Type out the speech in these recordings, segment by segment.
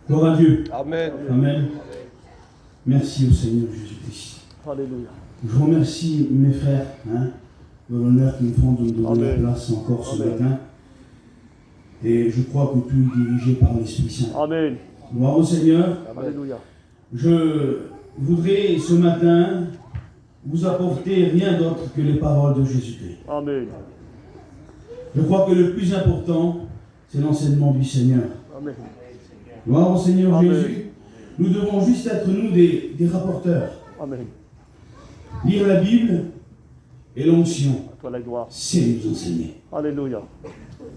Gloire à Dieu. Amen. Amen. Merci au Seigneur Jésus-Christ. Alléluia. Je vous remercie mes frères de l'honneur qu'ils me font de me donner Amen. la place encore ce Amen. matin. Et je crois que tout est dirigé par l'Esprit Saint. Amen. Gloire au Seigneur. Alléluia. Je voudrais ce matin vous apporter rien d'autre que les paroles de Jésus-Christ. Amen. Je crois que le plus important, c'est l'enseignement du Seigneur. Amen. Gloire au Seigneur Amen. Jésus. Nous devons juste être, nous, des rapporteurs. Amen. Lire la Bible et l'onction, À toi la gloire. c'est nous enseigner. Alléluia.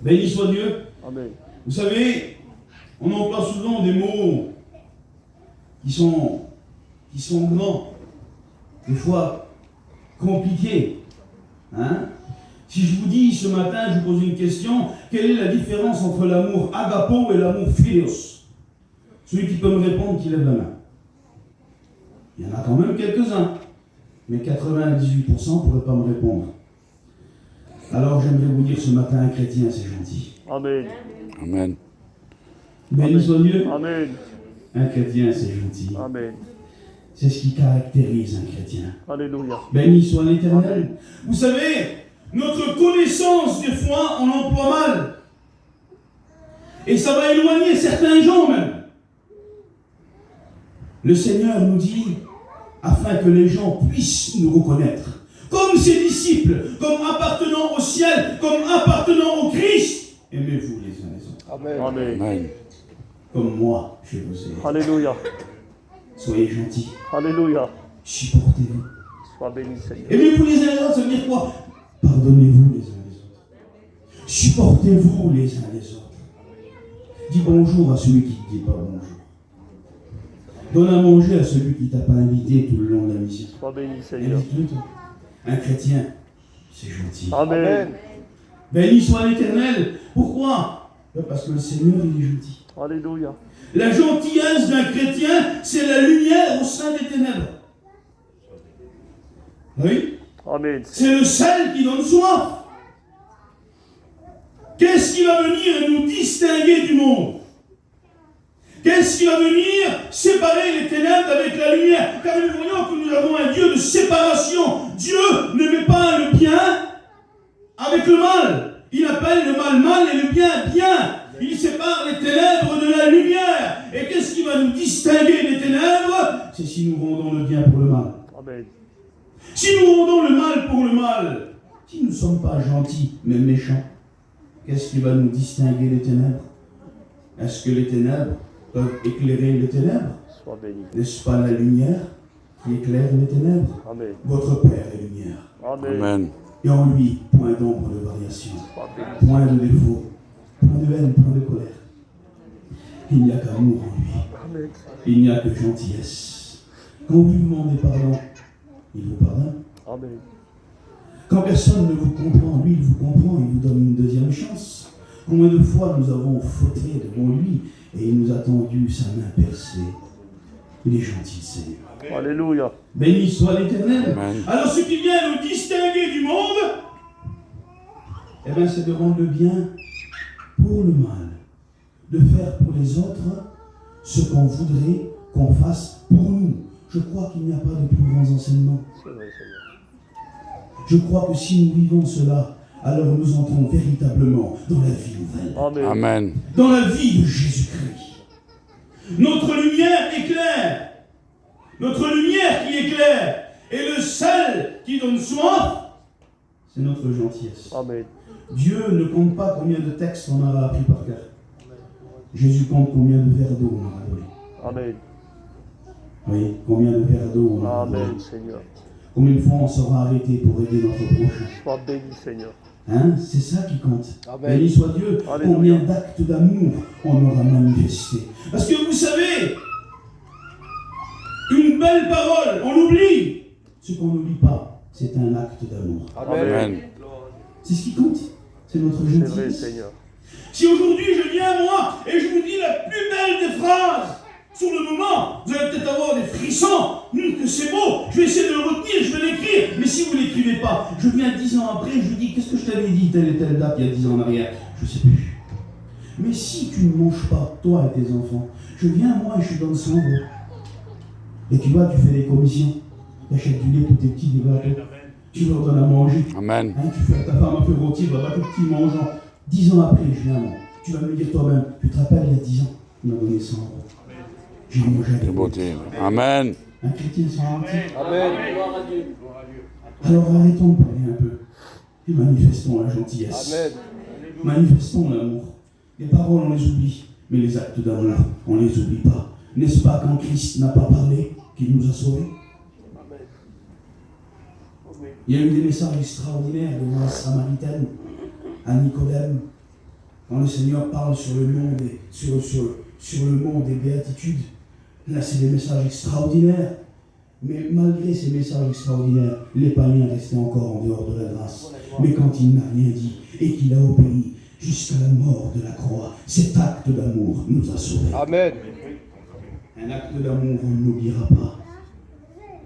Béni soit Dieu. Amen. Vous savez, on emploie souvent des mots qui sont grands, des fois compliqués. Si je vous dis ce matin, je vous pose une question, quelle est la différence entre l'amour agapo et l'amour phileos? Celui qui peut me répondre, qui lève la main. Il y en a quand même quelques-uns, mais 98% ne pourraient pas me répondre. Alors j'aimerais vous dire ce matin, un chrétien, c'est gentil. Amen. Amen. Béni soit Dieu. Amen. Un chrétien, c'est gentil. Amen. C'est ce qui caractérise un chrétien. Alléluia. Béni soit l'Éternel. Vous savez, notre connaissance, des fois, on l'emploie mal. Et ça va éloigner certains gens même. Le Seigneur nous dit, afin que les gens puissent nous reconnaître, comme ses disciples, comme appartenant au ciel, comme appartenant au Christ. Aimez-vous les uns les autres. Amen. Amen. Amen. Comme moi, je vous aime. Alléluia. Soyez gentils. Alléluia. Supportez-vous. Sois béni, Seigneur. Aimez-vous les uns les autres, ça veut dire quoi? Pardonnez-vous les uns les autres. Supportez-vous les uns les autres. Dis bonjour à celui qui ne te dit pas bonjour. Donne à manger à celui qui ne t'a pas invité tout le long de la mission. Sois béni, Seigneur. Invite-le, toi. Un chrétien, c'est gentil. Amen. Béni soit l'Éternel. Pourquoi? Parce que le Seigneur, il est gentil. Alléluia. La gentillesse d'un chrétien, c'est la lumière au sein des ténèbres. Oui? Amen. C'est le sel qui donne soif. Qu'est-ce qui va venir nous distinguer du monde? Qu'est-ce qui va venir séparer les ténèbres avec la lumière? Car nous voyons que nous avons un Dieu de séparation. Dieu ne met pas le bien avec le mal. Il appelle le mal mal et le bien bien. Il sépare les ténèbres de la lumière. Et qu'est-ce qui va nous distinguer des ténèbres? C'est si nous rendons le bien pour le mal. Amen. Si nous rendons le mal pour le mal, si nous ne sommes pas gentils, mais méchants, qu'est-ce qui va nous distinguer des ténèbres? Est-ce que les ténèbres peuvent éclairer les ténèbres? Sois béni. N'est-ce pas la lumière qui éclaire les ténèbres? Amen. Votre Père est lumière. Amen. Amen. Et en lui, point d'ombre de variation, Sois béni. point de défaut, point de haine, point de colère. Il n'y a qu'amour en lui. Amen. Il n'y a que gentillesse. Quand vous lui demandez pardon, il vous pardonne. Amen. Quand personne ne vous comprend, lui, il vous comprend, il vous donne une deuxième chance. Combien de fois nous avons fauté devant lui et il nous a tendu sa main percée. Il est gentil, Seigneur. Alléluia. Béni soit l'Éternel. Amen. Alors ce qui vient nous distinguer du monde, eh bien, c'est de rendre le bien pour le mal. De faire pour les autres ce qu'on voudrait qu'on fasse pour nous. Je crois qu'il n'y a pas de plus grands enseignements. C'est vrai, Seigneur. Je crois que si nous vivons cela, alors nous entrons véritablement dans la vie nouvelle. Amen. Amen. Dans la vie de Jésus-Christ. Notre lumière éclaire. Notre lumière qui éclaire. Et le sel qui donne soif, c'est notre gentillesse. Amen. Dieu ne compte pas combien de textes on aura appris par cœur. Jésus compte combien de verres d'eau on aura donné. Amen. Oui, combien de verres d'eau on aura donné. Amen, Seigneur. Combien de fois on sera arrêté pour aider notre prochain. Sois béni, Seigneur. C'est ça qui compte. Amen. Béni soit Dieu. Alléluia. Combien d'actes d'amour on aura manifesté. Parce que vous savez, une belle parole, on l'oublie. Ce qu'on n'oublie pas, c'est un acte d'amour. Amen. C'est ce qui compte. C'est notre C'est vrai, gentillesse. Seigneur. Si aujourd'hui je viens à moi et je vous dis la plus belle des phrases, sur le moment, vous allez peut-être avoir des frissons, que c'est beau, je vais essayer de le retenir, je vais l'écrire, mais si vous ne l'écrivez pas, je viens 10 ans après, je vous dis, qu'est-ce que je t'avais dit, telle et telle date, il y a 10 ans en arrière, je ne sais plus. Mais si tu ne manges pas, toi et tes enfants, Je viens, moi, et je te donne 100 euros. Et tu vois, tu fais des commissions. Tu achètes du lait pour tes petits des gâteaux. Tu leur donnes à manger. Amen. Hein, tu fais ta femme a fait rôtir, bah, tes petits mangeant. 10 ans après, je viens, moi. Tu vas me dire toi-même, tu te rappelles, il y a 10 ans, il m'a donné 100 euros. J'ai mangé avec Quelle beauté. Amen. un chrétien sans mentir. Amen. Gloire à Dieu. Alors arrêtons de parler un peu et manifestons la gentillesse. Amen. Manifestons l'amour. Les paroles, on les oublie, mais les actes d'amour, on ne les oublie pas. N'est-ce pas quand Christ n'a pas parlé, qu'il nous a sauvés? Il y a eu des messages extraordinaires de la Samaritaine à Nicodème, quand le Seigneur parle sur le mont des béatitudes. Là, c'est des messages extraordinaires. Mais malgré ces messages extraordinaires, les païens restaient encore en dehors de la grâce. Mais quand il n'a rien dit et qu'il a obéi jusqu'à la mort de la croix, cet acte d'amour nous a sauvés. Amen. Un acte d'amour, on ne l'oubliera pas.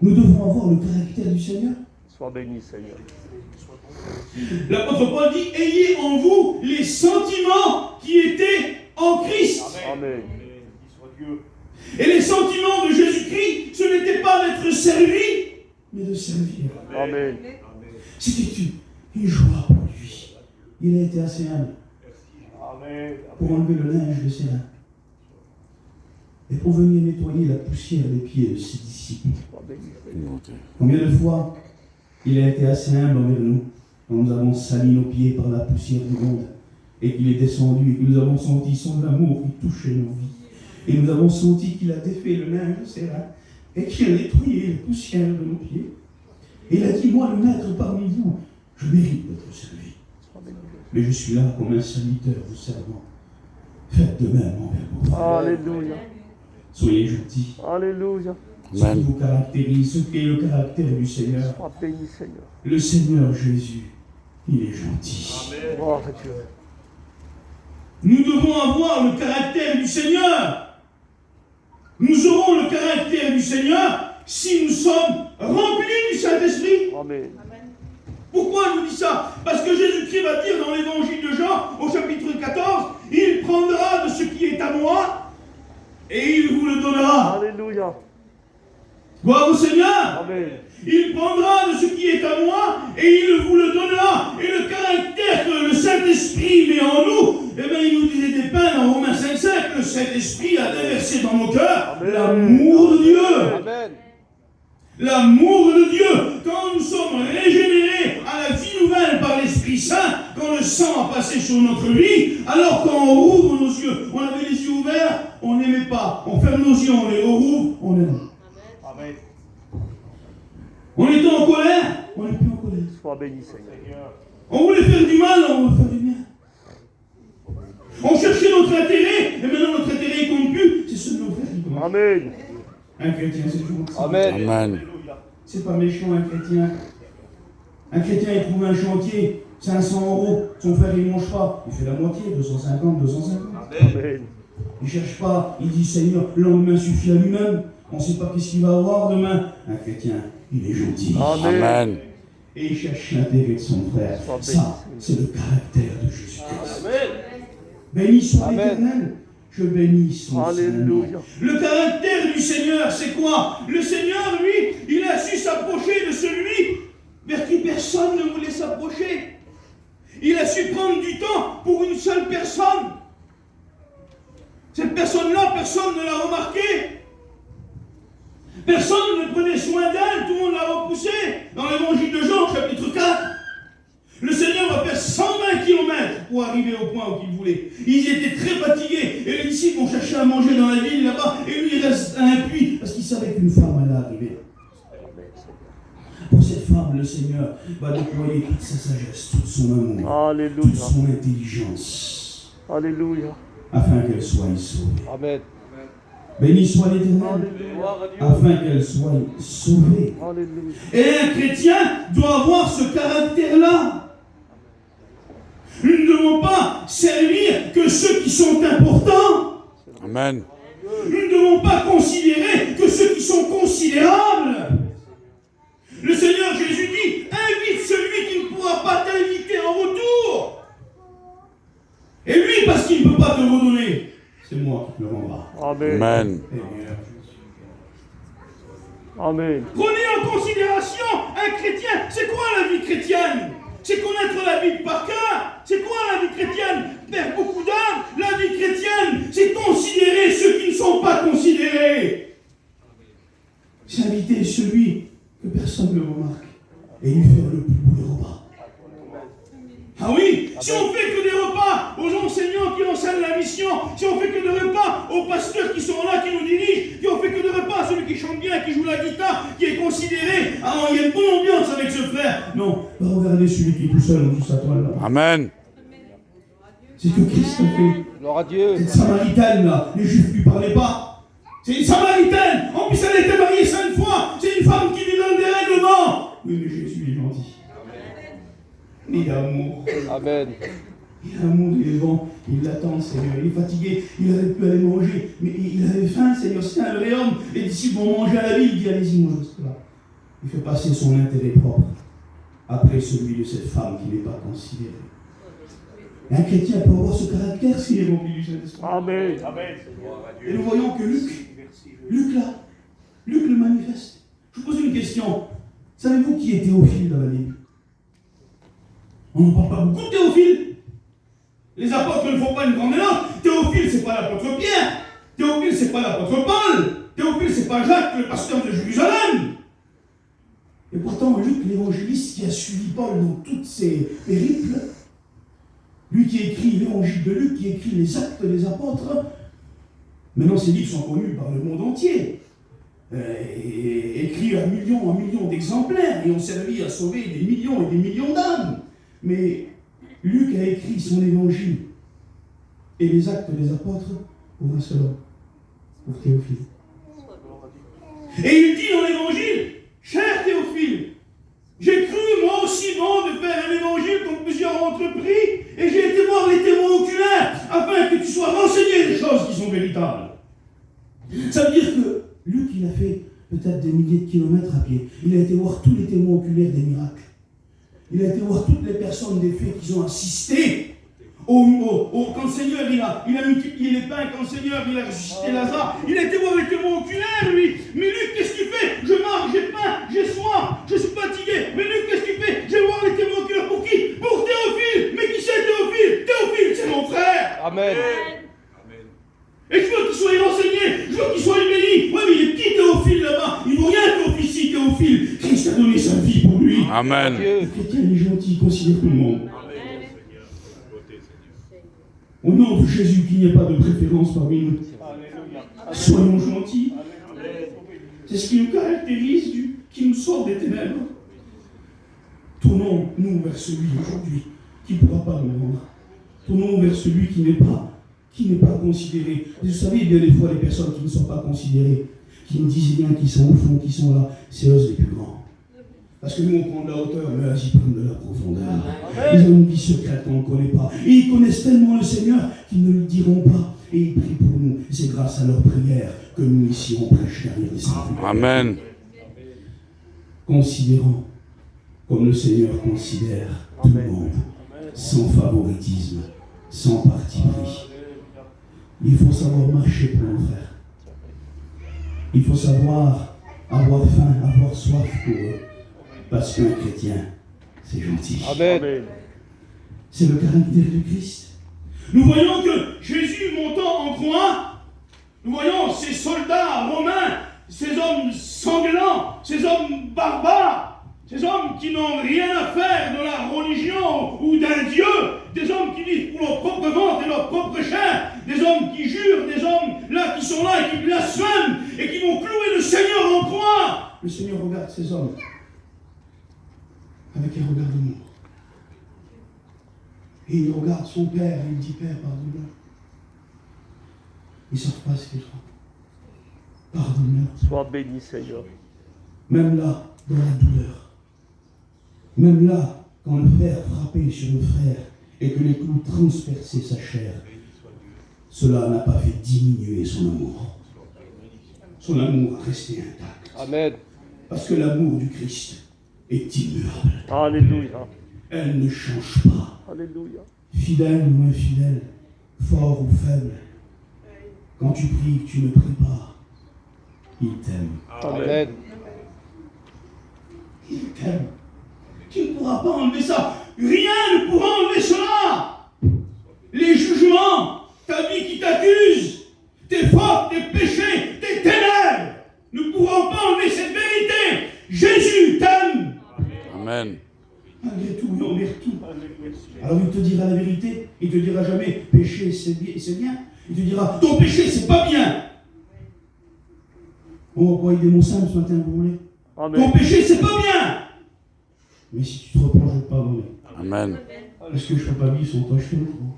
Nous devons avoir le caractère du Seigneur. Sois béni, Seigneur. L'apôtre Paul dit, ayez en vous les sentiments qui étaient en Christ. Amen. Et les sentiments de Jésus-Christ, ce n'était pas d'être servi, mais de servir. Amen. C'était une joie pour lui. Il a été assez humble pour enlever le linge de ses mains et pour venir nettoyer la poussière des pieds de ses disciples. Combien de fois il a été assez humble envers nous quand nous avons sali nos pieds par la poussière du monde et qu'il est descendu et que nous avons senti son amour qui touchait nos vies. Et nous avons senti qu'il a défait le linge de ses mains et qu'il a nettoyé les poussières de nos pieds. Et il a dit, moi, le maître parmi vous, je mérite d'être servi. Mais je suis là comme un serviteur vous servant. Faites de même envers vous. Alléluia. Soyez gentils. Alléluia. Ce qui vous caractérise, ce qui est le caractère du Seigneur. Sois béni, Seigneur. Le Seigneur Jésus, il est gentil. Gloire à Dieu. Nous devons avoir le caractère du Seigneur. Nous aurons le caractère du Seigneur si nous sommes remplis du Saint-Esprit. Amen. Pourquoi je vous dis ça? Parce que Jésus-Christ va dire dans l'évangile de Jean, au chapitre 14, il prendra de ce qui est à moi et il vous le donnera. Alléluia. Gloire au Seigneur. Amen. Il prendra de ce qui est à moi et il vous le donnera. Et le caractère que le Saint-Esprit met en nous, eh bien, il nous disait dépeint dans Romains 5,5, le Saint-Esprit a déversé dans nos cœurs l'amour de Dieu. Amen. L'amour de Dieu. Quand nous sommes régénérés à la vie nouvelle par l'Esprit Saint, quand le sang a passé sur notre vie, alors quand on rouvre nos yeux, on avait les yeux ouverts, on n'aimait pas. On ferme nos yeux, on les rouvre, on aime. Amen. On était en colère, on n'est plus en colère. Sois béni, Seigneur. On voulait faire du mal, on veut faire du bien. On cherchait notre intérêt, et maintenant notre intérêt ne compte plus, c'est ce de nos frères qui compte. Amen. Un chrétien, c'est toujours ça. Amen. Amen. C'est pas méchant, un chrétien. Un chrétien, il trouve un chantier, 500 euros, son frère, il ne mange pas. Il fait la moitié, 250, 250. Amen. Il ne cherche pas, il dit Seigneur, le lendemain suffit à lui-même. On ne sait pas qu'est-ce qu'il va avoir demain. Un chrétien, il est gentil. Amen. Amen. Et il cherche l'intérêt de son frère. Ça, c'est le caractère de Jésus-Christ. Béni soit l'Éternel. Je bénis son Alléluia. Saint-Nom. Le caractère du Seigneur, c'est quoi? Le Seigneur, lui, il a su s'approcher de celui vers qui personne ne voulait s'approcher. Il a su prendre du temps pour une seule personne. Cette personne-là, personne ne l'a remarqué. Personne ne prenait soin d'elle, tout le monde l'a repoussée. Dans l'évangile de Jean, chapitre 4, le Seigneur va faire 120 km pour arriver au point où il voulait. Ils étaient très fatigués et les disciples ont cherché à manger dans la ville là-bas et lui il reste à un puits parce qu'il savait qu'une femme allait arriver. Pour cette femme, le Seigneur va déployer toute sa sagesse, tout son amour, toute Alléluia. son intelligence Alléluia. afin qu'elle soit sauvée. Amen. Béni soit l'Éternel Gloire à Dieu. afin qu'elle soit sauvée. Alléluia. Et un chrétien doit avoir ce caractère-là. Nous ne devons pas servir que ceux qui sont importants. Amen. Nous ne devons pas considérer que ceux qui sont considérables. Le Seigneur Jésus dit, invite celui qui ne pourra pas t'inviter en retour. Et lui, parce qu'il ne peut pas te redonner, c'est moi qui te le rendra. Amen. Amen. Eh bien, Amen. prenez en considération un chrétien. C'est quoi la vie chrétienne? C'est connaître la Bible par cœur. C'est quoi la vie chrétienne? Faire beaucoup d'âmes. La vie chrétienne, c'est considérer ceux qui ne sont pas considérés. C'est inviter celui que personne ne remarque et lui faire le plus beau des repas. Ah oui, si on fait que des repas aux enseignants qui enseignent la mission, si on fait que des repas aux pasteurs qui sont là, qui nous dirigent, si on fait que des repas à celui qui chante bien, qui joue la guitare, qui est considéré, ah il y a une bonne ambiance avec ce frère. Non, va regarder celui qui est tout seul dans sa toile là. Amen. C'est ce que Christ a fait. Gloire à Dieu. Cette Samaritaine là, les Juifs ne lui parlaient pas. C'est une Samaritaine, en plus elle a été mariée 5 fois, c'est une femme qui lui donne des règlements. Oui, mais Jésus est gentil. Il a amour. Amen. Il a amour, il est vent, il l'attend, Seigneur. Il est fatigué, il aurait pu aller manger, mais il avait faim, Seigneur. C'était un vrai homme. Les disciples vont manger à la ville, il dit allez-y, mange cela. Il fait passer son intérêt propre après celui de cette femme qui n'est pas considérée. Et un chrétien peut avoir ce caractère s'il est rempli du Saint-Esprit. Amen. Et nous voyons que Luc le manifeste. Je vous pose une question. Savez-vous qui est Théophile dans la Bible? On n'en parle pas beaucoup de Théophile. Les apôtres ne font pas une grande éloge. Théophile, c'est pas l'apôtre Pierre. Théophile, c'est pas l'apôtre Paul. Théophile, c'est pas Jacques, le pasteur de Jérusalem. Et pourtant, Luc, l'évangéliste qui a suivi Paul dans toutes ses périples, lui qui écrit l'évangile de Luc, qui écrit les actes des apôtres, maintenant ces livres sont connus par le monde entier. Écrits à millions d'exemplaires et ont servi à sauver des millions et des millions d'âmes. Mais Luc a écrit son évangile et les actes des apôtres pour un seul homme, pour Théophile. Et il dit dans l'évangile, cher Théophile, j'ai cru moi aussi bon de faire un évangile comme plusieurs ont entrepris et j'ai été voir les témoins oculaires afin que tu sois renseigné des choses qui sont véritables. Ça veut dire que Luc, il a fait peut-être des milliers de kilomètres à pied. Il a été voir tous les témoins oculaires des miracles. Il a été voir toutes les personnes des faits qui ont assisté quand le Seigneur il a multiplié les pains, quand le Seigneur il a ressuscité Lazare. Il a été voir les témoins oculaires, lui. Mais Luc, qu'est-ce qu'il fait? Je marche, j'ai faim, j'ai soif, je suis fatigué. Mais Luc, qu'est-ce qu'il fait? Je vais voir les témoins oculaires. Pour qui? Pour Théophile. Mais qui c'est Théophile? Théophile, c'est mon frère. Amen. Et je veux qu'il soit renseigné, je veux qu'il soit béni. Oui, mais il est petit Théophile là-bas. Il ne vaut rien Théophile ici, Théophile. Christ a donné sa vie pour lui. Amen. Le chrétien, il est gentil, il considère tout le monde. Au nom de Jésus, qu'il n'y ait pas de préférence parmi nous. Soyons gentils. C'est ce qui nous caractérise, qui nous sort des ténèbres. Tournons-nous vers celui aujourd'hui qui ne pourra pas nous rendre. Tournons vers celui qui n'est pas considéré. Vous savez, bien des fois, les personnes qui ne sont pas considérées, qui nous disent bien qu'ils sont au fond, qui sont là, c'est eux les plus grands. Parce que nous, on prend de la hauteur, mais eux, ils prennent de la profondeur. Ils ont une vie secrète qu'on ne connaît pas. Et ils connaissent tellement le Seigneur qu'ils ne le diront pas. Et ils prient pour nous. C'est grâce à leur prière que nous, ici, on prêche derrière les saints. Amen. Considérons comme le Seigneur considère tout le monde, sans favoritisme, sans parti pris. Il faut savoir marcher pour nos frères. Il faut savoir avoir faim, avoir soif pour eux. Parce qu'un chrétien, c'est gentil. Amen. C'est le caractère du Christ. Nous voyons que Jésus montant en croix, nous voyons ces soldats romains, ces hommes sanglants, ces hommes barbares, ces hommes qui n'ont rien à faire de la religion ou d'un Dieu, des hommes qui vivent pour leur propre ventre et leur propre chair, des hommes qui jurent, des hommes là qui sont là et qui blasphèment et qui vont clouer le Seigneur en croix. Le Seigneur regarde ces hommes avec un regard d'amour. Et il regarde son Père et il dit, Père, pardonne-leur. Ils ne savent pas ce qu'ils font. Pardonne-leur. Sois béni, Seigneur. Même là, dans la douleur. Même là, quand le frère frappait sur le frère et que les clous transperçaient sa chair, cela n'a pas fait diminuer son amour. Son amour a resté intact. Amen. Parce que l'amour du Christ est immuable. Alléluia. Elle ne change pas. Alléluia. Fidèle ou infidèle, fort ou faible, Quand tu pries, que tu ne pries pas, il t'aime. Amen. Il t'aime. Tu ne pourras pas enlever ça. Rien ne pourra enlever cela. Les jugements, ta vie qui t'accuse, tes fautes, tes péchés, tes ténèbres ne pourront pas enlever cette vérité. Jésus t'aime. Amen. Malgré tout et envers tout. Alors il te dira la vérité, il te dira jamais péché c'est bien. Il te dira ton péché c'est pas bien. On va pas aider mon sein ce matin, vous voulez? Ton péché c'est pas bien. Mais si tu te reprends, je vais te pardonner. Amen. Parce que je ne peux pas vivre sans toi, je te le trouve.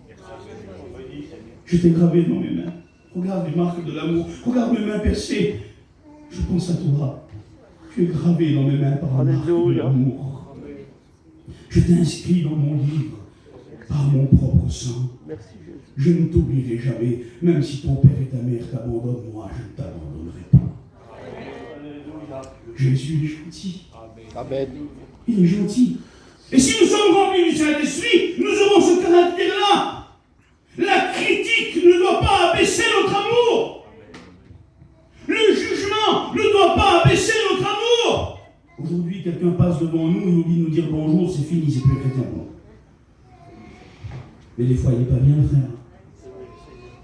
Je t'ai gravé dans mes mains. Regarde les marques de l'amour. Regarde mes mains percées. Je pense à toi. Tu es gravé dans mes mains par la marque de l'amour. Je t'ai inscrit dans mon livre par mon propre sang. Merci Jésus. Je ne t'oublierai jamais. Même si ton père et ta mère t'abandonnent, moi, je ne t'abandonnerai pas. Jésus est gentil. Amen. Il est gentil. Et si nous sommes remplis du Saint-Esprit, nous aurons ce caractère-là. La critique ne doit pas abaisser notre amour. Le jugement ne doit pas abaisser notre amour. Aujourd'hui, quelqu'un passe devant nous, il oublie de nous dire bonjour, c'est fini, c'est plus un chrétien. Bon. Mais des fois, il n'est pas bien, frère.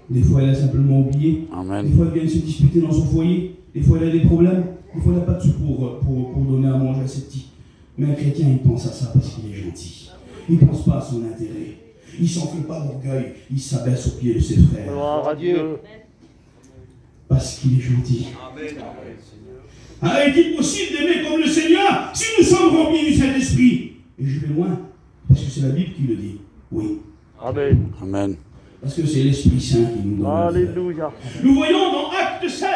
Des fois, il a simplement oublié. Amen. Des fois, il vient de se disputer dans son foyer. Des fois, il a des problèmes. Des fois, il n'a pas de sous pour donner à manger à ses petits. Mais un chrétien, il pense à ça parce qu'il est gentil. Il ne pense pas à son intérêt. Il ne s'enfle pas d'orgueil. Il s'abaisse aux pieds de ses frères. Gloire à Dieu. Parce qu'il est gentil. Est-il possible d'aimer comme le Seigneur si nous sommes remplis du Saint-Esprit? Et je vais loin, parce que c'est la Bible qui le dit. Oui. Amen. Amen. Parce que c'est l'Esprit Saint qui nous donne. Alléluia. Nous voyons dans Acte 7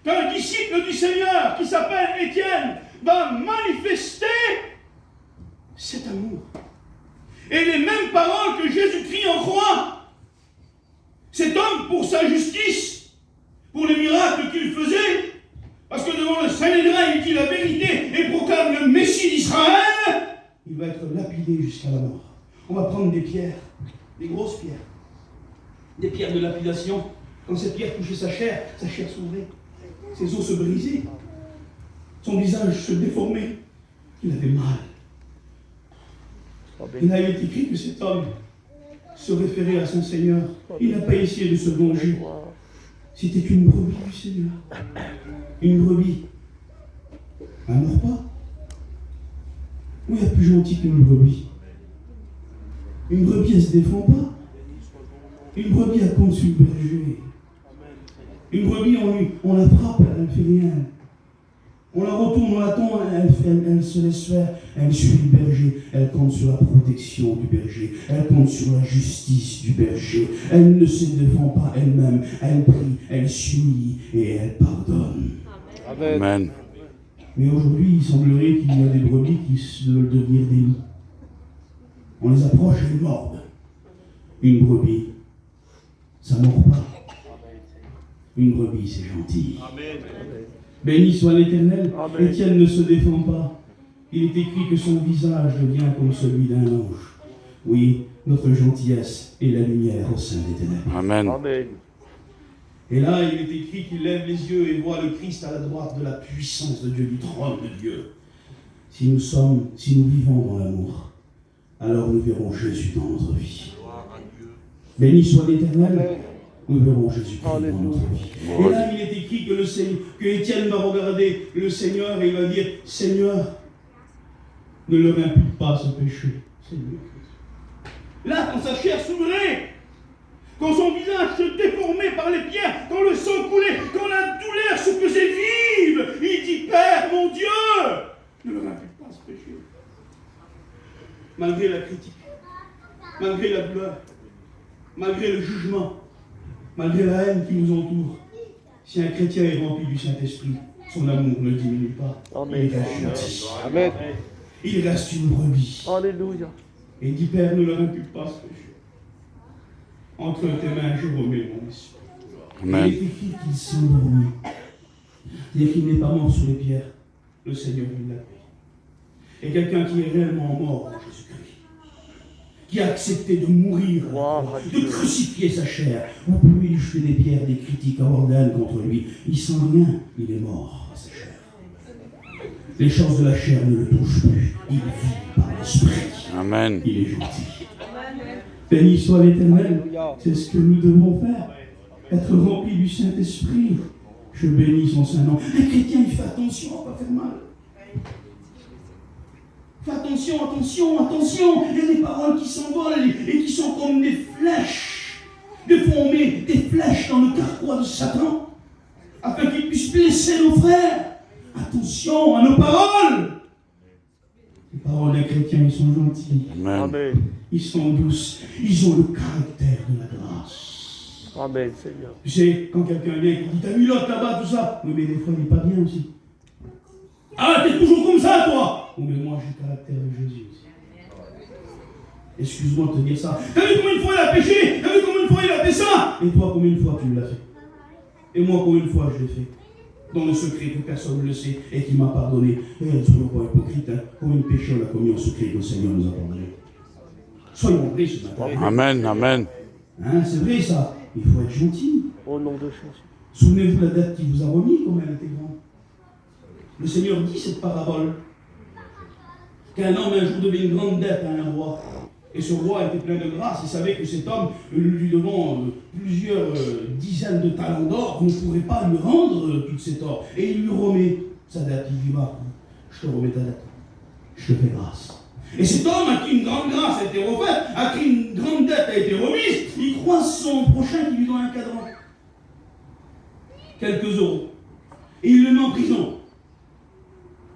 qu'un disciple du Seigneur qui s'appelle Étienne va manifester cet amour. Et les mêmes paroles que Jésus-Christ en croix. Cet homme, pour sa justice, pour les miracles qu'il faisait, parce que devant le Sanhédrin, il dit la vérité et proclame le Messie d'Israël, il va être lapidé jusqu'à la mort. On va prendre des pierres, des grosses pierres, des pierres de lapidation. Quand ces pierres touchaient sa chair s'ouvrait, ses os se brisaient, son visage se déformait, il avait mal. Il a été écrit que cet homme se référait à son Seigneur. Il n'a pas essayé de se venger. C'était une brebis du Seigneur. Une brebis. Elle ne meurt pas. Oui, il y a plus gentil qu'une brebis. Une brebis, elle ne se défend pas. Une brebis, elle compte sur le berger. Une brebis, on la frappe, elle ne fait rien. On la retourne, on l'attend, elle se laisse faire, elle suit le berger, elle compte sur la protection du berger, elle compte sur la justice du berger, elle ne se défend pas elle-même, elle prie, elle suit et elle pardonne. Amen. Amen. Mais aujourd'hui, il semblerait qu'il y a des brebis qui veulent devenir des loups. On les approche et ils mordent. Une brebis, ça ne mord pas. Une brebis, c'est gentil. Amen. Béni soit l'Éternel. Amen. Étienne ne se défend pas. Il est écrit que son visage devient comme celui d'un ange. Oui, notre gentillesse est la lumière au sein des ténèbres. Amen. Amen. Et là, il est écrit qu'il lève les yeux et voit le Christ à la droite de la puissance de Dieu, du trône de Dieu. Si nous vivons dans l'amour, alors nous verrons Jésus dans notre vie. Béni soit l'Éternel. Nous verrons Jésus dans notre vie. Et là, il est écrit que Étienne va regarder le Seigneur et il va dire, Seigneur, ne leur impute pas ce péché. Seigneur. Là, quand sa chair s'ouvrait, quand son visage se déformait par les pierres, quand le sang coulait, quand la douleur se faisait vive, il dit, Père, mon Dieu, ne leur impute pas ce péché. Malgré la critique, malgré la douleur, malgré le jugement, malgré la haine qui nous entoure, si un chrétien est rempli du Saint-Esprit, son amour ne diminue pas. Amen. Il reste gentil. Amen. Il reste une brebis. Alléluia. Et il dit, Père, ne leur impute pas ce péché. Entre tes mains, je remets mon esprit. Amen. Il est écrit qu'il s'endormit. C'est-à-dire qu'il n'est pas mort sous les pierres. Le Seigneur, il l'a pris. Et quelqu'un qui est réellement mort en Jésus-Christ. qui a accepté de mourir, Gloire à de Dieu. crucifier sa chair. Vous pouvez lui jeter des pierres, des critiques, avoir de la haine contre lui. Il sent rien, il est mort à sa chair. Les choses de la chair ne le touchent plus. Il vit par l'esprit. Amen. Il est gentil. Béni soit l'Éternel. C'est ce que nous devons faire. Être rempli du Saint-Esprit. Je bénis son Saint-Nom. Un chrétien, il fait attention à ne pas faire mal. Fais attention, attention, attention. Il y a des paroles qui s'envolent et qui sont comme des flèches. Des fois, on met des flèches dans le carquois de Satan afin qu'il puisse blesser nos frères. Attention à nos paroles. Les paroles des chrétiens, ils sont gentils. Amen. Amen. Ils sont douces. Ils ont le caractère de la grâce. Amen, Seigneur. Tu sais, quand quelqu'un vient et qui dit t'as mis l'autre là-bas, tout ça. Oui, mais des fois, il n'est pas bien aussi. Ah, t'es toujours comme ça, toi. Oui, mais moi, j'ai le caractère de Jésus aussi. Excuse-moi de te dire ça. T'as vu combien de fois il a péché? T'as vu combien de fois il a fait ça? Et toi, combien de fois tu l'as fait? Et moi, combien de fois je l'ai fait? Dans le secret que personne ne le sait et qui m'a pardonné. Et soyons pas hypocrites, hein. Combien de péchés on a commis en secret que le Seigneur nous a pardonné? Soyons vrais ce matin. Amen. Amen. Hein, c'est vrai ça. Il faut être gentil. Au nom de Jésus. Souvenez-vous la dette qu'il vous a remis, comme elle était grande. Le Seigneur dit cette parabole. Qu'un homme un jour devait une grande dette à un roi. Et ce roi était plein de grâce. Il savait que cet homme, lui devant plusieurs dizaines de talents d'or, ne pourrait pas lui rendre tout cet or. Et il lui remet sa dette. Il dit, va, je te remets ta dette. Je te fais grâce. Et cet homme à qui une grande grâce a été refaite, à qui une grande dette a été remise, il croise son prochain qui lui donne un cadran. Quelques euros. Et il le met en prison.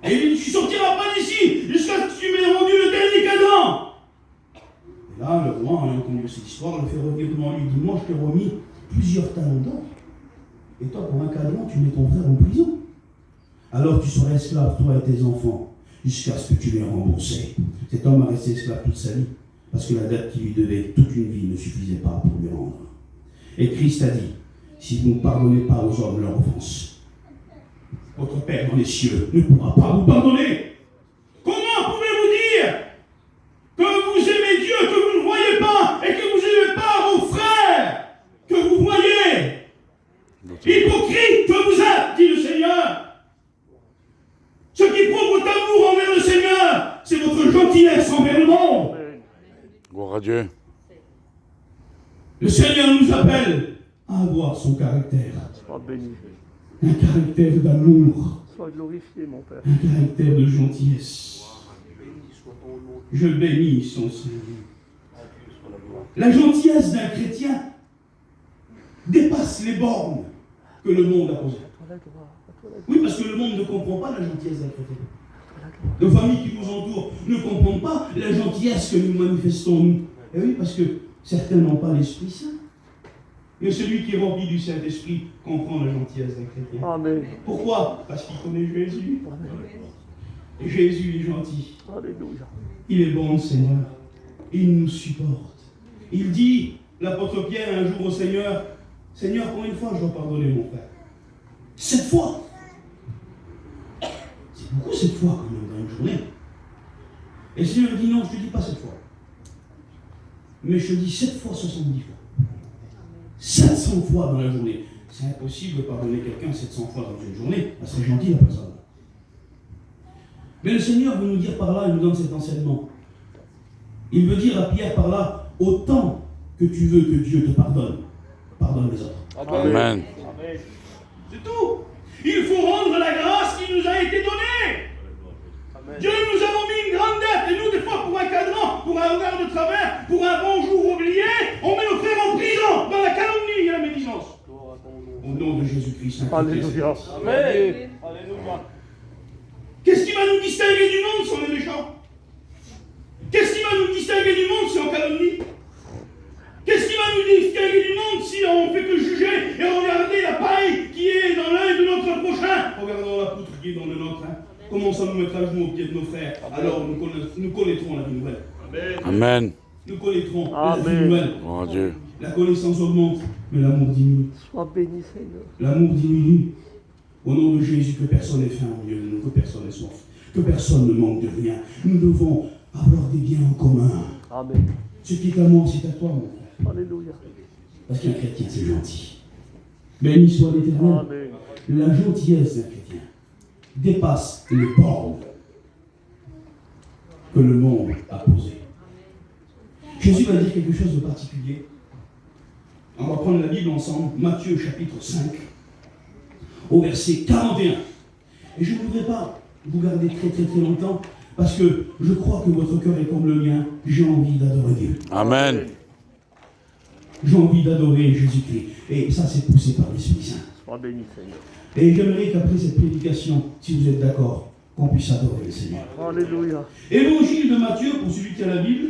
Et il lui dit, tu ne sortiras pas d'ici jusqu'à ce que tu m'aies rendu le dernier cadran. Et là, le roi, en ayant entendu cette histoire, le fait revenir devant lui. Il dit, moi, je t'ai remis plusieurs talents d'or. Et toi, pour un cadran, tu mets ton frère en prison. Alors tu seras esclave, toi et tes enfants, jusqu'à ce que tu les remboursé. Cet homme a resté esclave toute sa vie, parce que la dette qui lui devait toute une vie ne suffisait pas pour lui rendre. Et Christ a dit, si vous ne pardonnez pas aux hommes leurs offenses, votre Père dans les cieux ne pourra pas vous pardonner. Comment pouvez-vous dire que vous aimez Dieu, que vous ne voyez pas, et que vous n'aimez pas vos frères, que vous voyez? Hypocrite que vous êtes, dit le Seigneur. Ce qui prouve votre amour envers le Seigneur, c'est votre gentillesse envers le monde. Gloire à Dieu. Le Seigneur nous appelle à avoir son caractère. Sois béni. Un caractère d'amour. Sois glorifié, mon Père. Un caractère de gentillesse. Je bénis son Seigneur. La gentillesse d'un chrétien dépasse les bornes que le monde a posées. Oui, parce que le monde ne comprend pas la gentillesse d'un chrétien. Nos familles qui nous entourent ne comprennent pas la gentillesse que nous manifestons nous. Et oui, parce que certains n'ont pas l'Esprit Saint. Mais celui qui est rempli du Saint-Esprit comprend la gentillesse d'un chrétien. Amen. Pourquoi? Parce qu'il connaît Jésus. Amen. Et Jésus est gentil. Alléluia. Il est bon, le Seigneur. Il nous supporte. Il dit, l'apôtre Pierre, un jour au Seigneur, Seigneur, combien de fois je dois pardonner mon frère? 7 fois. C'est beaucoup 7 fois quand même dans une journée. Et le Seigneur dit non, je ne te dis pas 7 fois. Mais je te dis 7 fois 70 fois. 700 fois dans la journée. C'est impossible de pardonner quelqu'un 700 fois dans une journée. Ça serait gentil la personne. Mais le Seigneur veut nous dire par là, il nous donne cet enseignement. Il veut dire à Pierre par là, autant que tu veux que Dieu te pardonne, pardonne les autres. Amen. C'est tout. Il faut rendre la grâce qui nous a été donnée. Amen. Dieu nous a remis une grande dette. Et nous, des fois, pour un cadran, pour un regard de travers, pour un bonjour oublié, on met nos frères en prison, dans la calomnie et la médisance. Au nom de Jésus-Christ. Alléluia. Amen. Alléluia. Qu'est-ce qui va nous distinguer du monde si on est méchant? Qu'est-ce qui va nous distinguer du monde si on calomnie? Qu'est-ce qui va nous distinguer du monde si on fait que juger et regarder la paille qui est dans l'œil de notre prochain? Regardons la poutre qui est dans le nôtre. Hein. Commençons à nous mettre à genoux aux pieds de nos frères. Alors nous connaîtrons la vie nouvelle. Amen. Nous connaîtrons la vie Amen. nouvelle. Gloire à Dieu. La connaissance augmente, mais l'amour diminue. Sois béni, Seigneur. L'amour diminue. Au nom de Jésus, que personne n'ait faim en Dieu, que personne n'ait soif, que personne ne manque de rien. Nous devons avoir des biens en commun. Amen. Ce qui est à moi, c'est à toi, mon frère. Alléluia. Parce qu'un chrétien, c'est gentil. Béni soit l'Éternel. Amen. La gentillesse d'un chrétien dépasse les bornes que le monde a posées. Jésus va dire quelque chose de particulier. On va prendre la Bible ensemble, Matthieu chapitre 5, au verset 41. Et je ne voudrais pas vous garder très longtemps, parce que je crois que votre cœur est comme le mien. J'ai envie d'adorer Dieu. Amen. J'ai envie d'adorer Jésus-Christ. Et ça, c'est poussé par l'Esprit Saint. Sois béni, Seigneur. Et j'aimerais qu'après cette prédication, si vous êtes d'accord, qu'on puisse adorer le Seigneur. Alléluia. Évangile de Matthieu, pour celui qui a la Bible,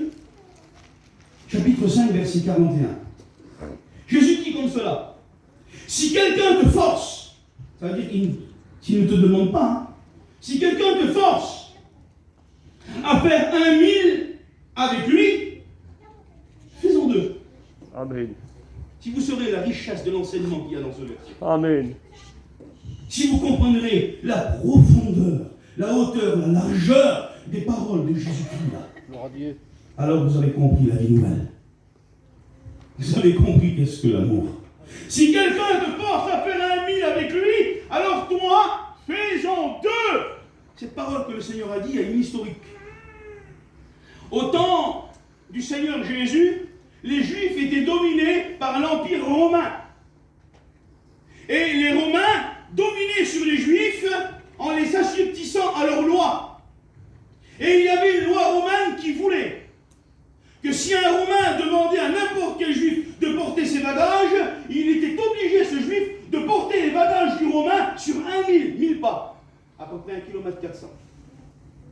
chapitre 5, verset 41. Jésus dit comme cela: si quelqu'un te force, ça veut dire qu'il ne te demande pas, hein, si quelqu'un te force à faire 1000 avec lui, fais-en 2. Amen. Si vous saurez la richesse de l'enseignement qu'il y a dans ce verset, Amen. si vous comprendrez la profondeur, la hauteur, la largeur des paroles de Jésus-Christ là, Gloire à Dieu. alors vous avez compris la vie nouvelle. Vous avez compris qu'est-ce que l'amour. Si quelqu'un te force à faire 1000 avec lui, alors toi, fais-en 2. Cette parole que le Seigneur a dit a une historique. Au temps du Seigneur Jésus, les Juifs étaient dominés par l'Empire romain. Et les Romains dominaient sur les Juifs en les assujettissant à leurs lois. Et il y avait une loi romaine qui voulait que si un Romain demandait à n'importe quel Juif de porter ses bagages, il était obligé, ce Juif, de porter les bagages du Romain sur 1000 pas, à peu près 1,4 km.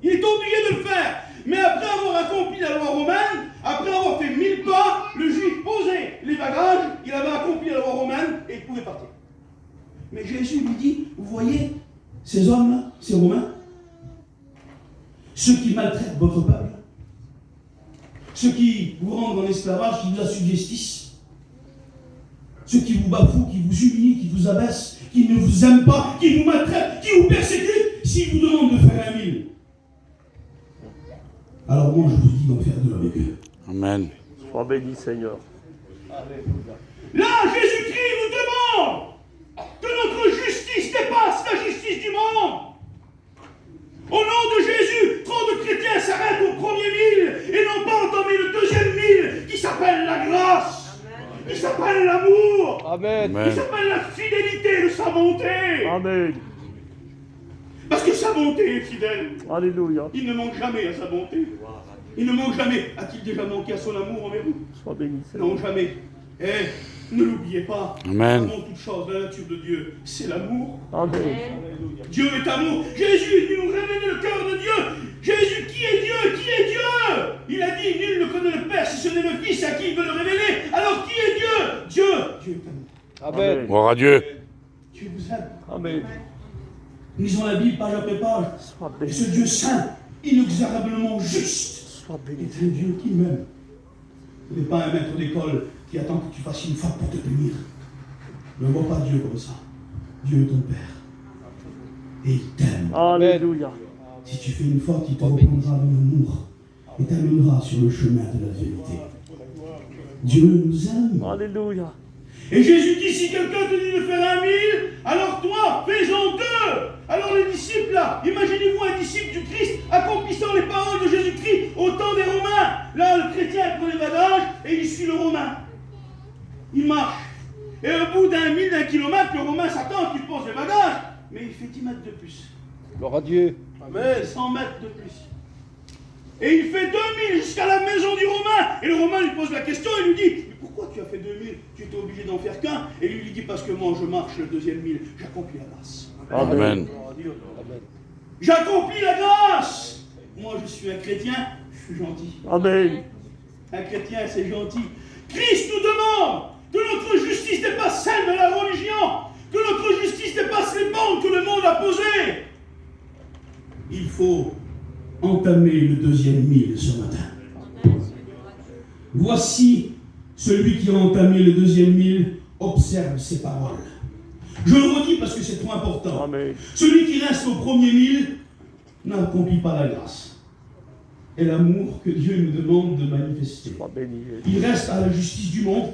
Il était obligé de le faire. Mais après avoir accompli la loi romaine, après avoir fait 1000 pas, le Juif posait les bagages, il avait accompli la loi romaine et il pouvait partir. Mais Jésus lui dit, vous voyez, ces hommes-là, ces Romains, ceux qui maltraitent votre peuple, ceux qui vous rendent en esclavage, qui vous assujettissent, ceux qui vous bafouent, qui vous humilient, qui vous abaissent, qui ne vous aiment pas, qui vous maltraitent, qui vous persécutent, s'ils vous demandent de faire 1000. Alors moi, je vous dis d'en faire 2 avec eux. Amen. Sois béni, Seigneur. Là, Jésus-Christ nous demande que notre justice dépasse la justice du monde. Au nom de Jésus, trop de chrétiens s'arrêtent au premier 1000 et n'ont pas entamé le deuxième 1000 qui s'appelle la grâce, qui s'appelle l'amour, Amen. qui s'appelle la fidélité de sa bonté. Amen. Parce que sa bonté est fidèle. Alléluia. Il ne manque jamais à sa bonté. Il ne manque jamais. A-t-il déjà manqué à son amour envers vous? Sois béni, Seigneur. Non, jamais. Ne l'oubliez pas. Amen. Avant toute chose, la nature de Dieu, c'est l'amour. Amen. Dieu est amour. Jésus est venu nous révéler le cœur de Dieu. Jésus, qui est Dieu? Qui est Dieu? Il a dit, nul ne connaît le Père si ce n'est le Fils à qui il veut le révéler. Alors qui est Dieu? Dieu est amour. Amen. Gloire à Dieu. Dieu vous aime. Amen. Lisons la Bible page après page. Sois Et béni. ce Dieu saint, inexorablement juste, Sois béni. est un Dieu qui m'aime. Il n'est pas un maître d'école qui attend que tu fasses une faute pour te punir. Ne vois pas Dieu comme ça. Dieu est ton Père. Et il t'aime. Alléluia. Si tu fais une faute, il te reprendra avec amour et t'amènera sur le chemin de la vérité. Dieu nous aime. Alléluia. Et Jésus dit, si quelqu'un te dit de faire 1000, alors toi, fais-en 2. Alors les disciples là, imaginez-vous un disciple du Christ accomplissant les paroles de Jésus-Christ au temps des Romains. Là, le chrétien prend les bagages et il suit le Romain. Il marche. Et au bout d'un kilomètre, le Romain s'attend qu'il pose les bagages, mais il fait 10 mètres de plus. Gloire à Dieu. Amen. 100 mètres de plus. Et il fait 2000 jusqu'à la maison du Romain. Et le Romain lui pose la question et lui dit, mais pourquoi tu as fait 2000? Tu étais obligé d'en faire qu'un. Et lui dit, parce que moi je marche le deuxième 1000. J'accomplis la grâce. Amen. J'accomplis la grâce. Moi je suis un chrétien, je suis gentil. Amen. Un chrétien c'est gentil. Christ nous demande que notre justice dépasse celle de la religion. Que notre justice dépasse les bornes que le monde a posées. Il faut entamer le deuxième 1000 ce matin. Voici celui qui a entamé le deuxième 1000 observe ces paroles. Je le redis parce que c'est trop important. Amen. Celui qui reste au premier 1000 n'accomplit pas la grâce. est l'amour que Dieu nous demande de manifester. Sois béni. Il reste à la justice du monde.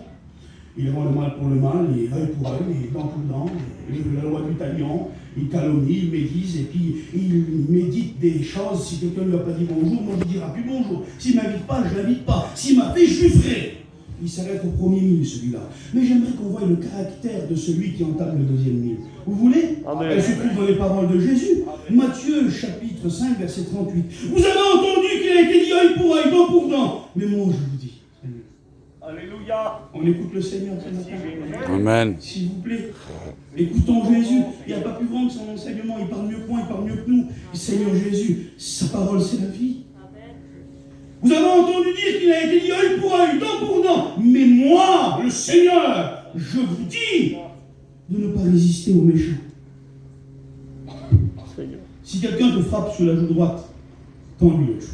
Il rend le mal pour le mal, et œil pour œil, et dent pour dent, et la loi du talion. Il calomnie, il médise, et puis il médite des choses. Si quelqu'un ne lui a pas dit bonjour, moi je ne dirai plus bonjour. S'il ne m'invite pas, je ne l'invite pas. S'il m'a fait, je lui ferai. Il s'arrête au premier mille, celui-là. Mais j'aimerais qu'on voie le caractère de celui qui entame le deuxième mille. Vous voulez? Amen. Elle se trouve dans les paroles de Jésus. Matthieu, chapitre 5, verset 38. Vous avez entendu qu'il a été dit œil pour œil, dent pour dent. Mais moi, je vous dis. Alléluia. On écoute le Seigneur ce matin. Amen. S'il vous plaît, écoutons Jésus. Il n'y a pas plus grand que son enseignement. Il parle mieux que moi, il parle mieux que nous. Le Seigneur Jésus, sa parole, c'est la vie. Vous avez entendu dire qu'il a été dit œil pour œil, dent pour dent. Mais moi, le Seigneur, je vous dis de ne pas résister aux méchants. Seigneur. Si quelqu'un te frappe sur la joue droite, tends-lui l'autre.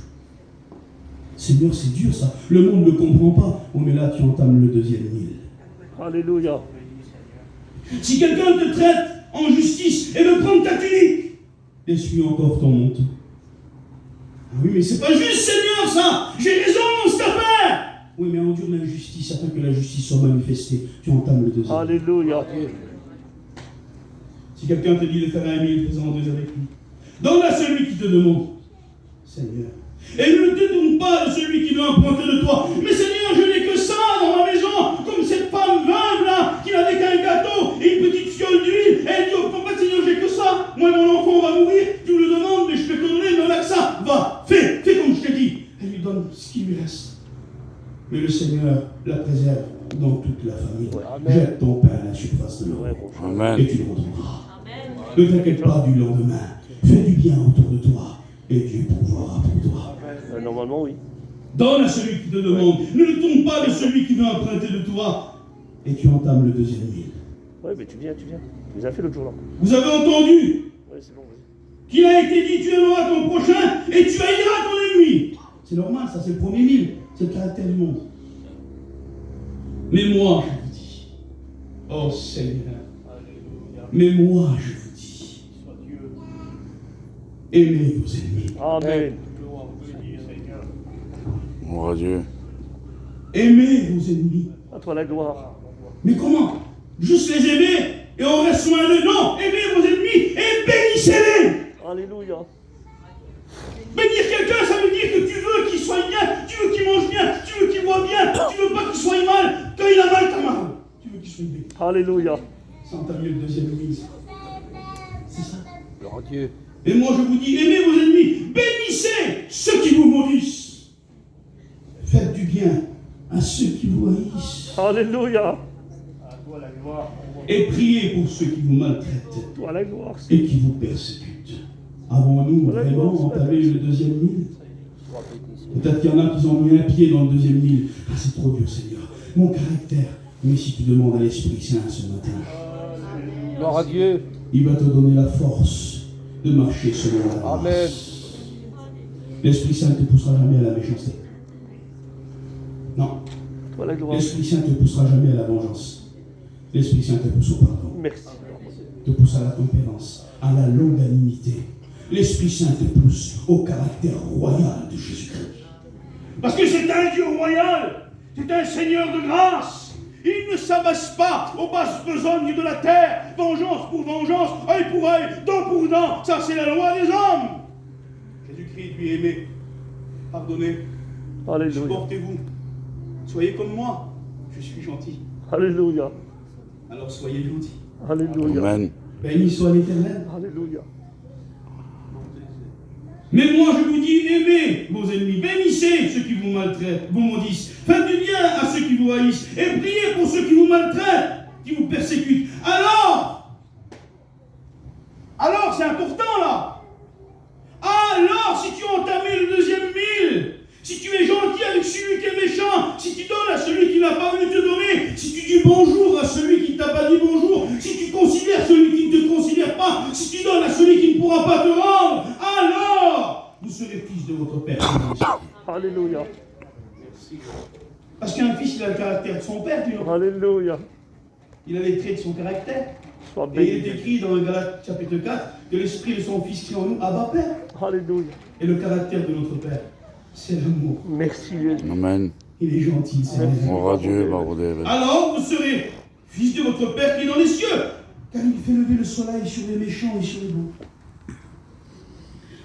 Seigneur, c'est dur ça. Le monde ne comprend pas. Oh, mais là, tu entames le deuxième mille. Alléluia. Si quelqu'un te traite en justice et veut prendre ta tunique, essuie encore ton manteau. Ah oui, mais c'est pas juste, Seigneur, ça. J'ai raison dans cette affaire. Oui, mais endure l'injustice afin que la justice soit manifestée. Tu entames le deuxième. Alléluia. Si quelqu'un te dit de faire 1 000, fais-en 2 avec lui. Donne à celui qui te demande, Seigneur. Et ne te tourne pas de celui qui veut emprunter de toi. Mais Seigneur, je n'ai que ça dans ma maison, comme cette femme veuve là, qui n'avait qu'un gâteau et une petite fiole d'huile. Et elle dit, oh papa, Seigneur, j'ai que ça. Moi, mon enfant va mourir. Tu me le demandes, mais je peux te donner, mais on a que ça. Va, fais comme je t'ai dit. Elle lui donne ce qui lui reste. Mais le Seigneur la préserve dans toute la famille. Ouais, jette ton pain à la surface de l'eau. Ouais, Amen. Et tu le retrouveras. Ne t'inquiète pas du lendemain. Fais du bien autour de toi. Et Dieu pourvoira pour toi. Normalement, oui. Donne à celui qui te demande. Ne le tourne pas de celui qui veut emprunter de toi. Et tu entames le deuxième mille. Ouais, mais tu viens. Tu les as fait l'autre jour là. Vous avez entendu Ouais, c'est bon, vas-y. qu'il a été dit, tu aimeras ton prochain et tu haïras ton ennemi. C'est normal, ça c'est le premier mille. C'est le caractère du monde. Mais moi, je vous dis, oh Seigneur, mais moi, je vous dis, aimez vos ennemis. Amen. Gloire à Dieu. Aimez vos ennemis. À toi la gloire. Mais comment? Juste les aimer et on reste loin d'eux? Non, aimez vos ennemis et bénissez-les. Alléluia. Bénir quelqu'un, ça veut dire que tu veux qu'il soit bien, tu veux qu'il mange bien, tu veux qu'il voit bien, tu veux pas qu'il soit mal. Quand il a mal, t'as mal. Tu veux qu'il soit béni. Alléluia. Ça entame mieux le deuxième mise. C'est ça. Gloire à Dieu. Et moi je vous dis, aimez vos ennemis, bénissez ceux qui vous maudissent. Faites du bien à ceux qui vous haïssent. Alléluia. Et priez pour ceux qui vous maltraitent Toi la gloire. et qui vous persécutent. Avons-nous vraiment entamé le deuxième mille? Peut-être qu'il y en a qui ont mis un pied dans le deuxième mille. Ah, c'est trop dur, Seigneur. Mon caractère. Mais si tu demandes à l'Esprit Saint ce matin, Gloire à Dieu. il va te donner la force de marcher selon la grâce. Amen. L'Esprit Saint ne te poussera jamais à la méchanceté. Non. Toi la gloire. L'Esprit Saint ne te poussera jamais à la vengeance. L'Esprit Saint te pousse au pardon. Merci. Te pousse à la tempérance, à la longanimité. L'Esprit Saint te pousse au caractère royal de Jésus-Christ. Parce que c'est un Dieu royal, c'est un Seigneur de grâce. Il ne s'abasse pas aux basses besognes de la terre. Vengeance pour vengeance, œil pour œil, dent pour dent. Ça, c'est la loi des hommes. Jésus-Christ lui aimé. Pardonnez. Alléluia. Supportez-vous. Soyez comme moi. Je suis gentil. Alléluia. Alors soyez gentils. Alléluia. Amen. Béni soit l'Éternel. Alléluia. Mais moi je vous dis, aimez vos ennemis, bénissez ceux qui vous maltraitent, vous maudissent, faites du bien à ceux qui vous haïssent, et priez pour ceux qui vous maltraitent, qui vous persécutent. Alors c'est important là. Alors si tu as entamé le deuxième mille, si tu es gentil avec celui qui est méchant, si tu donnes à celui qui n'a pas voulu te donner, si tu dis bonjour à celui qui ne t'a pas dit bonjour, si tu considères celui qui ne te considère pas, si tu donnes à celui qui ne pourra pas te rendre, alors vous serez fils de votre Père. Alléluia. Parce qu'un fils, il a le caractère de son père, tu vois. Alléluia. Il a les traits de son caractère. Sois Et il est béni. écrit dans le Galates chapitre 4 que l'esprit de son fils qui est en nous, Abba Père. Alléluia. Et le caractère de notre Père, C'est l'amour. Merci Jésus. Amen. Il est gentil, c'est l'amour. Gloire à Dieu, Baroudé. Alors vous serez fils de votre Père qui est dans les cieux, car il fait lever le soleil sur les méchants et sur les bons.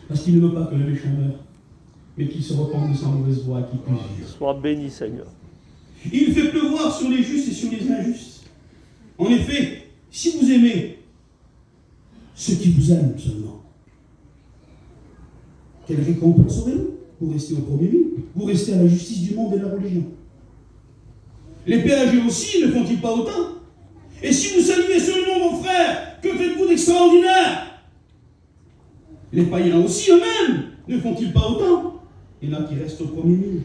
Parce qu'il ne veut pas que le méchant meure, mais qu'il se repente de sa mauvaise voie et qu'il puisse vivre. Sois béni, Seigneur. Il fait pleuvoir sur les justes et sur les injustes. En effet, si vous aimez ceux qui vous aiment seulement, quelle récompense aurez-vous? Vous restez au premier lieu, vous restez à la justice du monde et de la religion. Les péageux aussi ne font-ils pas autant? Et si vous saluez seulement vos frères, que faites-vous d'extraordinaire? Les païens aussi eux-mêmes ne font-ils pas autant? Il y en a qui restent au premier lieu.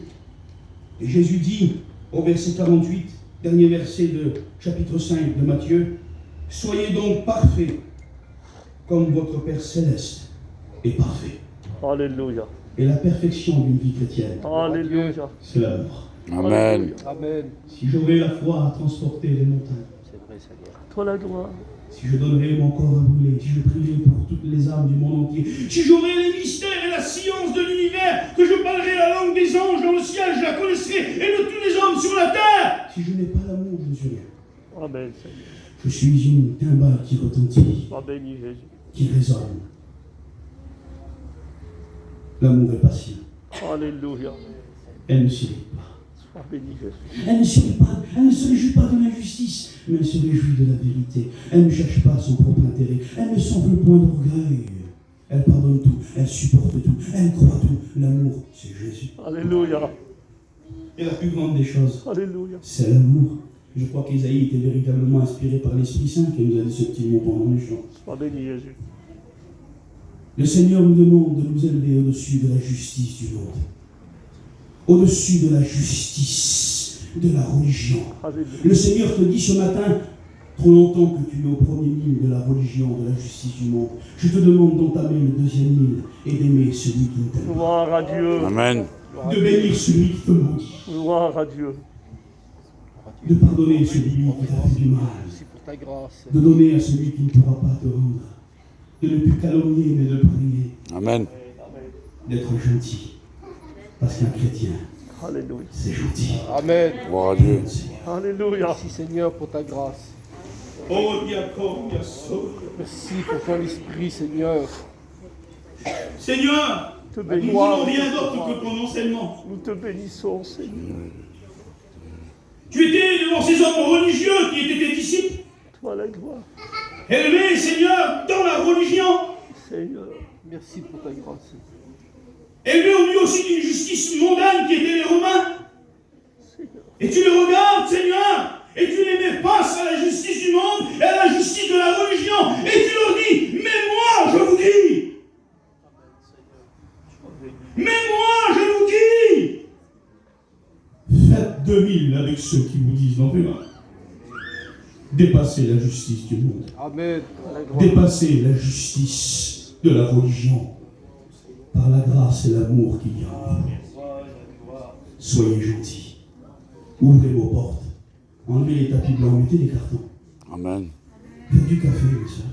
Et Jésus dit au verset 48, dernier verset de chapitre 5 de Matthieu, « Soyez donc parfaits, comme votre Père céleste est parfait. » Alléluia. Et la perfection d'une vie chrétienne, Alléluia. c'est l'amour. Amen. Amen. Si j'aurais la foi à transporter les montagnes, C'est vrai, Seigneur. Toi la gloire. si je donnerais mon corps à brûler, si je prierais pour toutes les âmes du monde entier, si j'aurais les mystères et la science de l'univers, que je parlerais la langue des anges dans le ciel, je la connaîtrais, et de tous les hommes sur la terre, si je n'ai pas l'amour, je ne suis rien. Amen, Seigneur. Je suis une timbale qui retentit, Sois béni, Jésus. qui résonne. L'amour est patient. Alléluia. Elle ne s'irrite pas. Sois béni, Jésus. Elle ne s'irrite pas. Elle ne se réjouit pas de l'injustice, mais elle se réjouit de la vérité. Elle ne cherche pas son propre intérêt. Elle ne s'en veut point d'orgueil. Elle pardonne tout. Elle supporte tout. Elle croit tout. L'amour, c'est Jésus. Alléluia. Et la plus grande des choses, Alléluia. c'est l'amour. Je crois qu'Ésaïe était véritablement inspiré par l'Esprit Saint qui nous a dit ce petit mot pendant les chants. Sois béni, Jésus. Le Seigneur nous demande de nous élever au-dessus de la justice du monde, au-dessus de la justice de la religion. Alléluia. Le Seigneur te dit ce matin, trop longtemps que tu es au premier ligne de la religion, de la justice du monde, je te demande d'entamer le deuxième ligne et d'aimer celui qui ne t'aime pas, Gloire à Dieu. Amen. de bénir celui qui te maudit, Gloire à Dieu. de pardonner celui qui t'a fait du mal, Merci pour ta grâce. de donner à celui qui ne pourra pas te rendre, de ne plus calomnier mais de prier, Amen. d'être gentil. Parce qu'un chrétien, Alléluia. c'est gentil. Amen. Gloire à Dieu. Alléluia. Merci Seigneur pour ta grâce. Oh, Jacob, Yasso. Merci pour ton esprit Seigneur. Seigneur, Te nous bénissons. disons rien d'autre que ton enseignement. Nous te bénissons, Seigneur. Tu étais devant ces hommes religieux qui étaient tes disciples, Toi la gloire, élevés, Seigneur, dans la religion, Seigneur. Merci pour ta grâce. élevés au milieu aussi d'une justice mondaine qui étaient les Romains. Seigneur. Et tu les regardes, Seigneur, et tu les mets face à la justice du monde et à la justice de la religion. Et tu leur dis, mais moi, je vous dis, mais moi, je vous dis, faites 2000 avec ceux qui vous disent non, mais non. Dépassez la justice du monde. Amen. Dépassez la justice de la religion par la grâce et l'amour qu'il y a en vous. Soyez gentils. Ouvrez vos portes. Enlevez les tapis blancs, mettez les cartons. Amen. Faites du café, mes soeurs.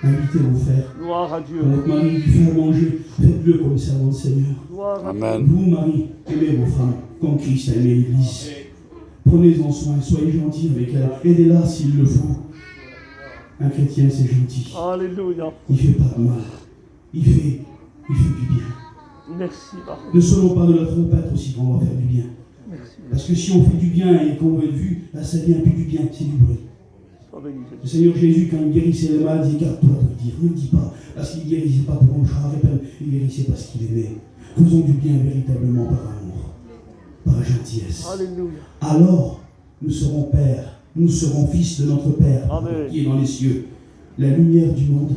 Invitez vos frères. Gloire à Dieu. Quand votre mari vous fait à manger, faites-le comme servant de Seigneur. Gloire à Dieu. Amen. Vous, Marie, aimez vos femmes comme Christ a aimé l'Église. Prenez-en soin, soyez gentils avec elle. Aidez-la s'il le faut. Un chrétien, c'est gentil. Alléluia. Il ne fait pas de mal. Il fait du bien. Merci, Papa. Ne sonnons pas de la trompette aussi quand on va faire du bien. Merci. Parce que si on fait du bien et qu'on veut être vu, là ça vient plus du bien, c'est du bruit. Sois béni, Le Jésus. Seigneur Jésus, quand il guérissait les malades, il dit garde-toi de le dire. Ne le dis pas. Parce qu'il ne guérissait pas pour un char à peine. Il guérissait parce qu'il aimait. Faisons du bien véritablement par amour, par gentillesse. Alléluia. Alors, nous serons pères, nous serons fils de notre Père Amen. qui est dans les cieux, la lumière du monde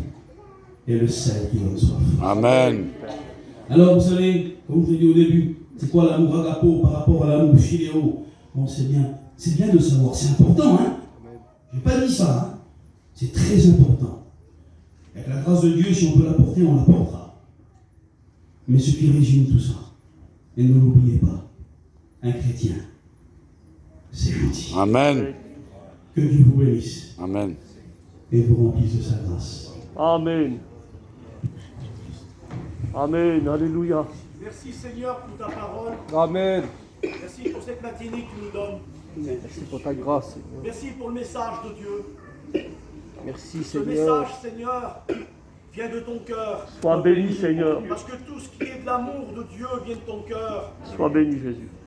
et le sel qui donne soif. Amen. Alors, vous savez, comme je l'ai dit au début, c'est quoi l'amour agapo par rapport à l'amour philéo? Bon, c'est bien de savoir, c'est important, hein? Je n'ai pas dit ça, hein? C'est très important. Avec la grâce de Dieu, si on peut l'apporter, on l'apportera. Mais ce qui résume tout ça, et ne l'oubliez pas, un chrétien, c'est gentil. Amen. Que Dieu vous bénisse Amen. et vous remplisse de sa grâce. Amen. Amen. Alléluia. Merci Seigneur pour ta parole. Amen. Merci pour cette matinée que tu nous donnes. Merci pour ta grâce, Seigneur. Merci pour le message de Dieu. Merci, Ce Seigneur. message, Seigneur, vient de ton cœur. Sois béni, Seigneur. Parce que tout ce qui est de l'amour de Dieu vient de ton cœur. Sois béni, Jésus.